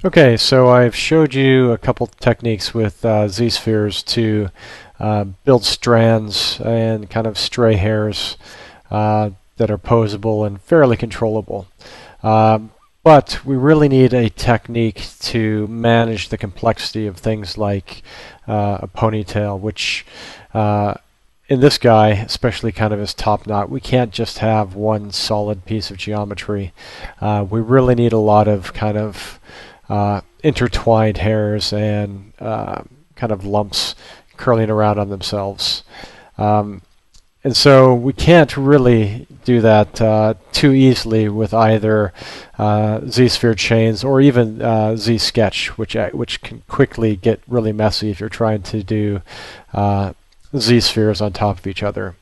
Okay, so I've showed you a couple techniques with Z-spheres to build strands and kind of stray hairs that are posable and fairly controllable. Um, but we really need a technique to manage the complexity of things like a ponytail, which in this guy, especially kind of his top knot, we can't just have one solid piece of geometry. We really need a lot of kind of intertwined hairs and kind of lumps curling around on themselves. Um, and so we can't really do that too easily with either Z-sphere chains or even Z-sketch, which can quickly get really messy if you're trying to do Z-spheres on top of each other.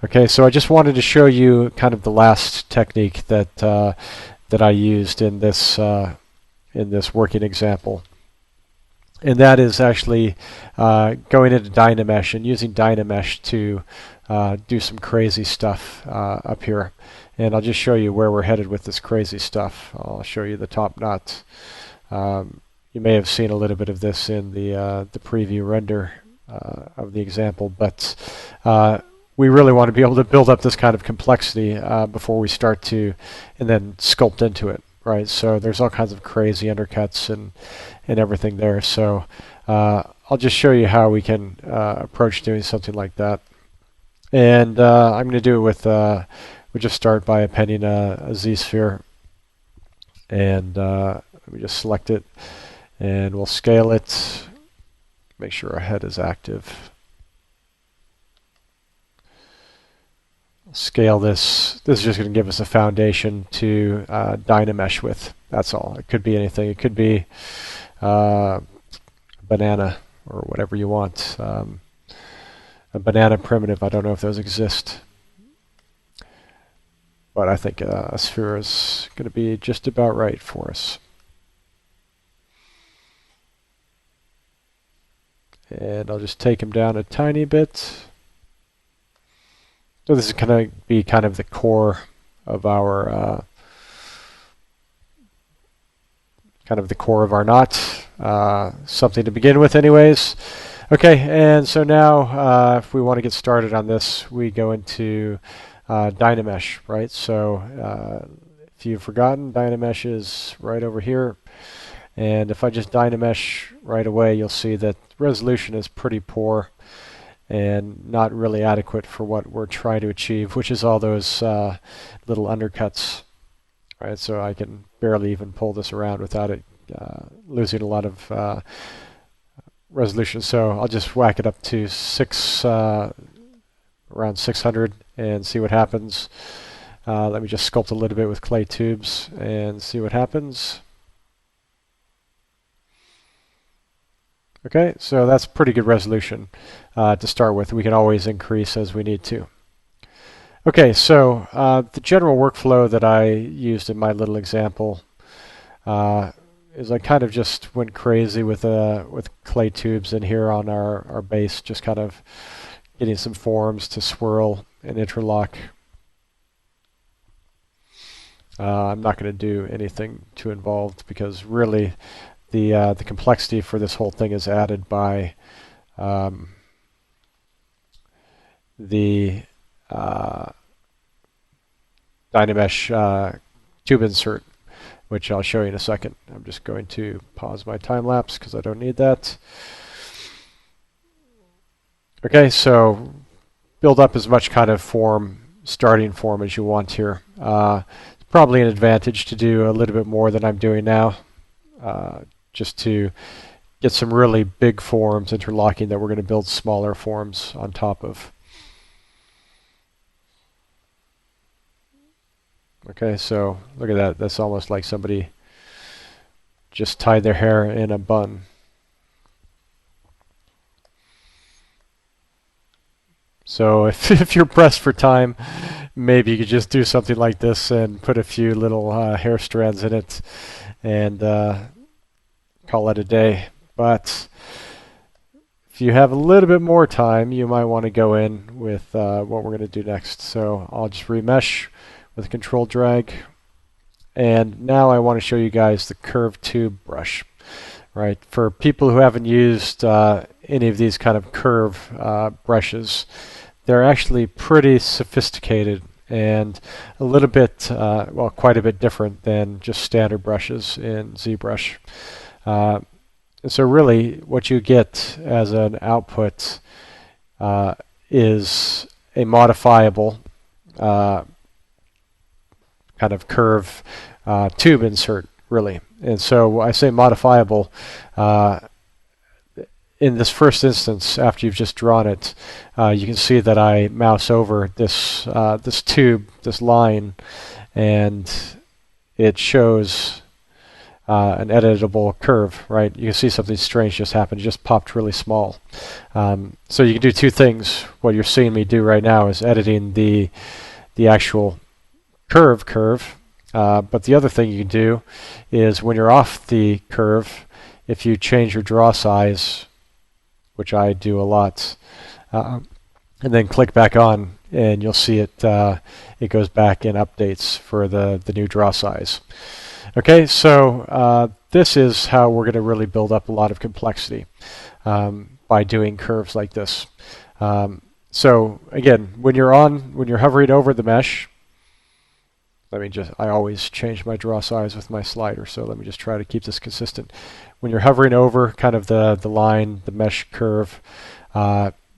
Okay, so I just wanted to show you kind of the last technique that I used in this working example. And that is actually going into Dynamesh and using Dynamesh to do some crazy stuff up here. And I'll just show you where we're headed with this crazy stuff. I'll show you the top knot. You may have seen a little bit of this in the preview render of the example, but we really want to be able to build up this kind of complexity before we start to and then sculpt into it. Right, so there's all kinds of crazy undercuts and everything there. So I'll just show you how we can approach doing something like that. And I'm going to do it with, we just start by appending a Z-sphere. And let me just select it. And we'll scale it. Make sure our head is active. Scale this. This is just going to give us a foundation to Dynamesh with. That's all. It could be anything. It could be a banana or whatever you want. A banana primitive. I don't know if those exist. But I think a sphere is going to be just about right for us. And I'll just take him down a tiny bit. So this is going to be kind of the core of our knot. Something to begin with, anyways. Okay, and so now if we want to get started on this, we go into Dynamesh, right? So if you've forgotten, Dynamesh is right over here. And if I just Dynamesh right away, you'll see that resolution is pretty poor and not really adequate for what we're trying to achieve, which is all those little undercuts. Right, so I can barely even pull this around without it losing a lot of resolution. So I'll just whack it up to around 600 and see what happens. Let me just sculpt a little bit with clay tubes and see what happens. Okay, so that's pretty good resolution to start with. We can always increase as we need to. Okay, so the general workflow that I used in my little example is I kind of just went crazy with clay tubes in here on our base, just kind of getting some forms to swirl and interlock. I'm not going to do anything too involved because really the complexity for this whole thing is added by the Dynamesh tube insert, which I'll show you in a second. I'm just going to pause my time lapse because I don't need that. Okay, so build up as much kind of starting form as you want here. It's probably an advantage to do a little bit more than I'm doing now, just to get some really big forms interlocking that we're going to build smaller forms on top of. Okay, so look at that. That's almost like somebody just tied their hair in a bun. So if you're pressed for time, maybe you could just do something like this and put a few little hair strands in it and call it a day. But if you have a little bit more time, you might want to go in with what we're going to do next. So I'll just remesh with control drag And now I want to show you guys the curved tube brush. Right, for people who haven't used any of these kind of curve brushes, they're actually pretty sophisticated and a little bit, well, quite a bit different than just standard brushes in ZBrush. So really, what you get as an output is a modifiable kind of curve tube insert, really. And so I say modifiable. In this first instance, after you've just drawn it, you can see that I mouse over this this tube, this line, and it shows an editable curve. Right? You can see something strange just happened. It just popped really small. So you can do two things. What you're seeing me do right now is editing the actual curve. But the other thing you can do is when you're off the curve, if you change your draw size, which I do a lot, and then click back on, and you'll see it it goes back and updates for the new draw size. Okay, so this is how we're going to really build up a lot of complexity by doing curves like this. So again, when you're hovering over the mesh, I always change my draw size with my slider, so let me just try to keep this consistent. When you're hovering over kind of the line, the mesh curve,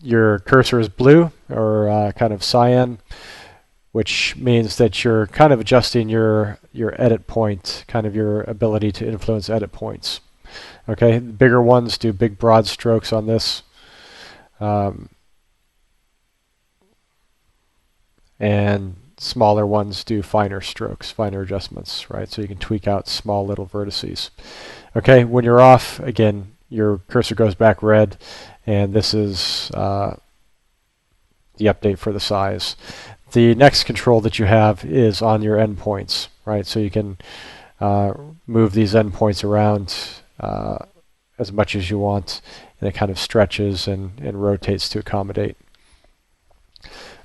your cursor is blue or kind of cyan, which means that you're kind of adjusting your edit point, kind of your ability to influence edit points. Okay, the bigger ones do big broad strokes on this. And smaller ones do finer strokes, finer adjustments, right? So you can tweak out small little vertices. Okay, when you're off, again, your cursor goes back red, and this is the update for the size. The next control that you have is on your endpoints, right? So you can move these endpoints around as much as you want, and it kind of stretches and rotates to accommodate.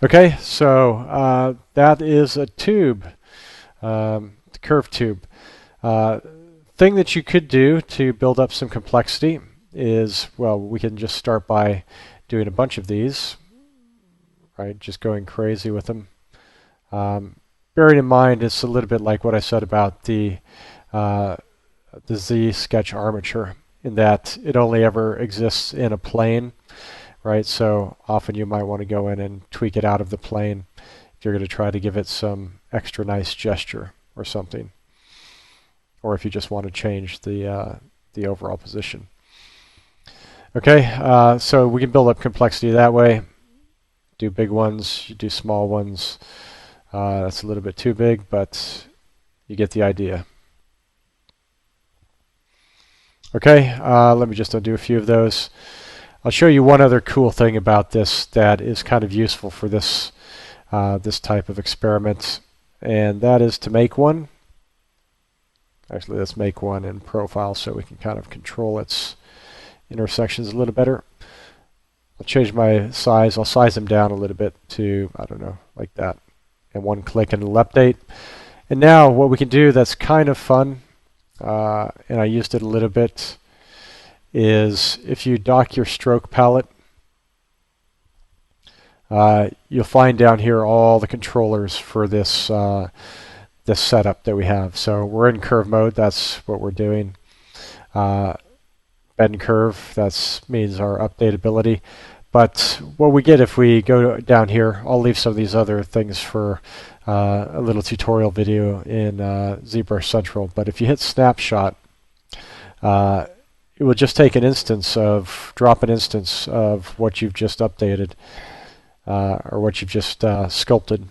Okay, so that is a tube, curved tube. Thing that you could do to build up some complexity is, well, we can just start by doing a bunch of these, right? Just going crazy with them. Bearing in mind, it's a little bit like what I said about the Z sketch armature, in that it only ever exists in a plane. Right, so often you might want to go in and tweak it out of the plane if you're going to try to give it some extra nice gesture or something, or if you just want to change the overall position. Okay, so we can build up complexity that way. Do big ones, you do small ones. That's a little bit too big, but you get the idea. Okay, let me just undo a few of those. I'll show you one other cool thing about this that is kind of useful for this this type of experiment, and that is to make one. Actually, let's make one in profile so we can kind of control its intersections a little better. I'll change my size. I'll size them down a little bit to, I don't know, like that. And one click and it'll update. And now what we can do that's kind of fun, and I used it a little bit, is if you dock your stroke palette, you'll find down here all the controllers for this this setup that we have. So we're in curve mode, that's what we're doing. Bend curve, that means our updatability. But what we get if we go down here, I'll leave some of these other things for a little tutorial video in ZBrush Central. But if you hit snapshot, it will just take an instance of, drop an instance of what you've just updated or what you've just sculpted.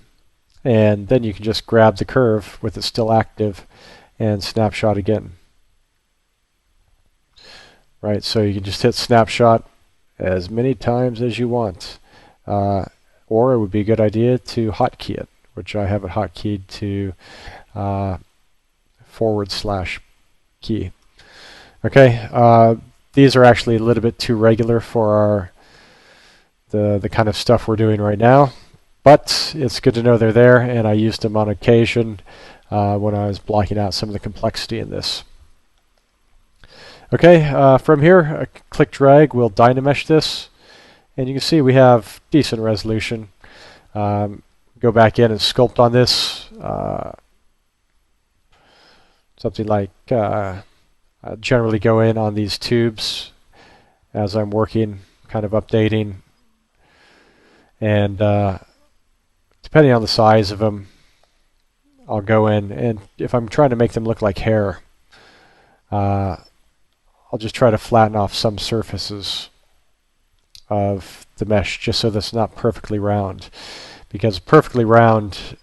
And then you can just grab the curve with it still active and snapshot again. Right, so you can just hit snapshot as many times as you want. Or it would be a good idea to hotkey it, which I have it hotkeyed to / key. Okay, these are actually a little bit too regular for the kind of stuff we're doing right now, but it's good to know they're there, and I used them on occasion when I was blocking out some of the complexity in this. Okay, from here, a click drag will Dynamesh this, and you can see we have decent resolution. Go back in and sculpt on this. Something like I generally go in on these tubes as I'm working, kind of updating, and depending on the size of them, I'll go in, and if I'm trying to make them look like hair, I'll just try to flatten off some surfaces of the mesh just so that's not perfectly round, because perfectly round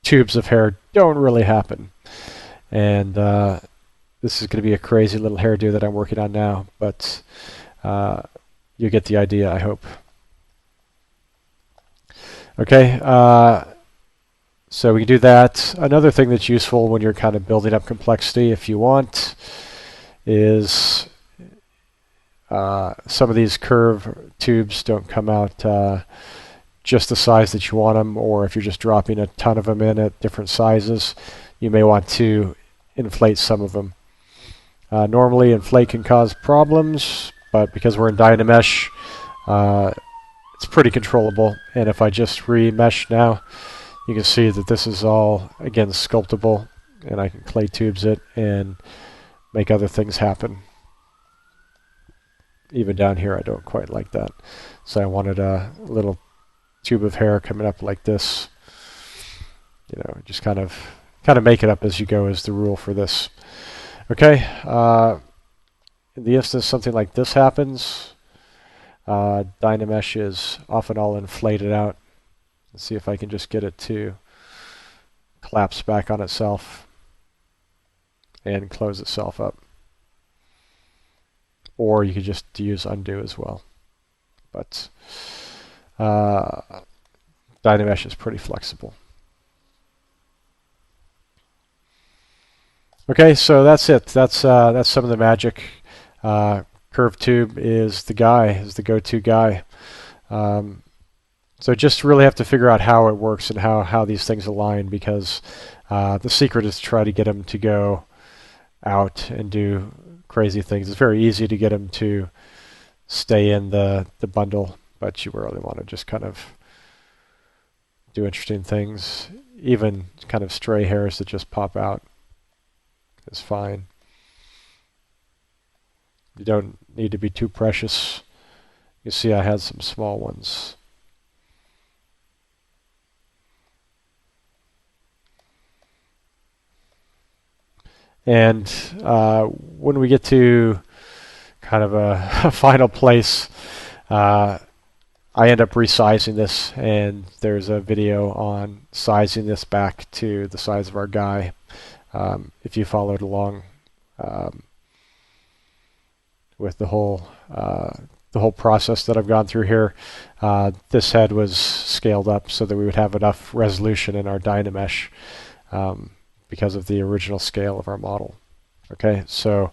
tubes of hair don't really happen. And this is going to be a crazy little hairdo that I'm working on now, but you get the idea, I hope. Okay, so we can do that. Another thing that's useful when you're kind of building up complexity, if you want, is some of these curve tubes don't come out just the size that you want them, or if you're just dropping a ton of them in at different sizes, you may want to inflate some of them. Normally inflate can cause problems, but because we're in Dynamesh, it's pretty controllable. And if I just remesh now, you can see that this is all, again, sculptable, and I can clay tubes it and make other things happen. Even down here I don't quite like that. So I wanted a little tube of hair coming up like this. You know, just kind of make it up as you go is the rule for this. Okay, in the instance something like this happens, Dynamesh is often all inflated out. Let's see if I can just get it to collapse back on itself and close itself up. Or you could just use undo as well. But Dynamesh is pretty flexible. Okay, so that's it. That's some of the magic. Curved tube is the guy, is the go-to guy. So just really have to figure out how it works and how these things align, because the secret is to try to get them to go out and do crazy things. It's very easy to get them to stay in the bundle, but you really want to just kind of do interesting things. Even kind of stray hairs that just pop out is fine. You don't need to be too precious. You see I had some small ones. And when we get to kind of a final place, I end up resizing this, and there's a video on sizing this back to the size of our guy. If you followed along with the whole process that I've gone through here, this head was scaled up so that we would have enough resolution in our Dynamesh because of the original scale of our model. Okay, so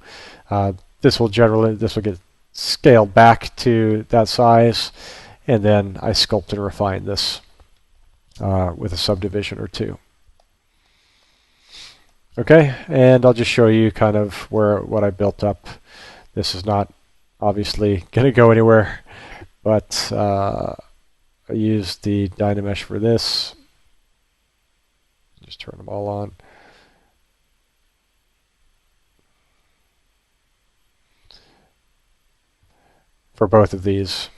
this will get scaled back to that size, and then I sculpt and refine this with a subdivision or two. Okay, and I'll just show you kind of what I built up. This is not obviously going to go anywhere, but I used the Dynamesh for this. Just turn them all on. For both of these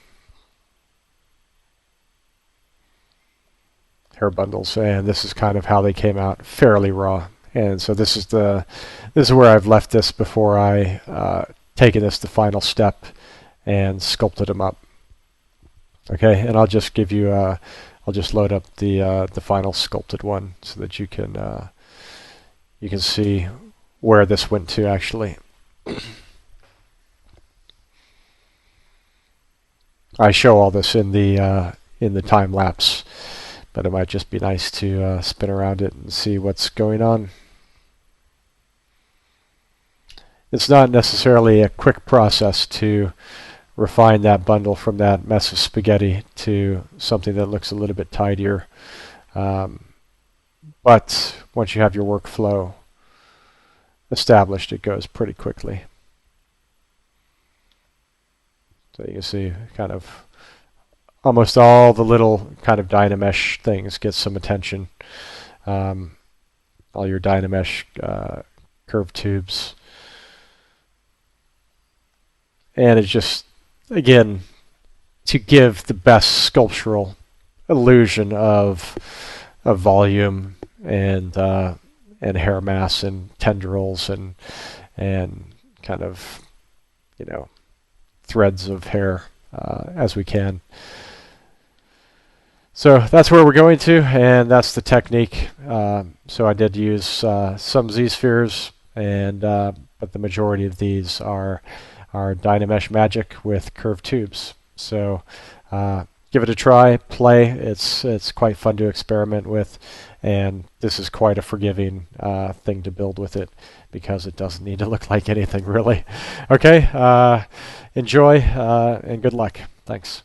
hair bundles, and this is kind of how they came out, fairly raw. And so this is where I've left this before I taken this the final step and sculpted them up. Okay, and I'll just give you I'll just load up the final sculpted one so that you can see where this went to actually. I show all this in the time lapse, but it might just be nice to spin around it and see what's going on. It's not necessarily a quick process to refine that bundle from that mess of spaghetti to something that looks a little bit tidier. But once you have your workflow established, it goes pretty quickly. So you can see kind of almost all the little kind of Dynamesh things get some attention. All your Dynamesh curved tubes. And it's just, again, to give the best sculptural illusion of volume and hair mass and tendrils and kind of, you know, threads of hair as we can. So that's where we're going to, and that's the technique. So I did use some Z-spheres, and but the majority of these are Dynamesh Magic with curved tubes. So give it a try, play. It's quite fun to experiment with, and this is quite a forgiving thing to build with it because it doesn't need to look like anything really. Okay, enjoy and good luck. Thanks.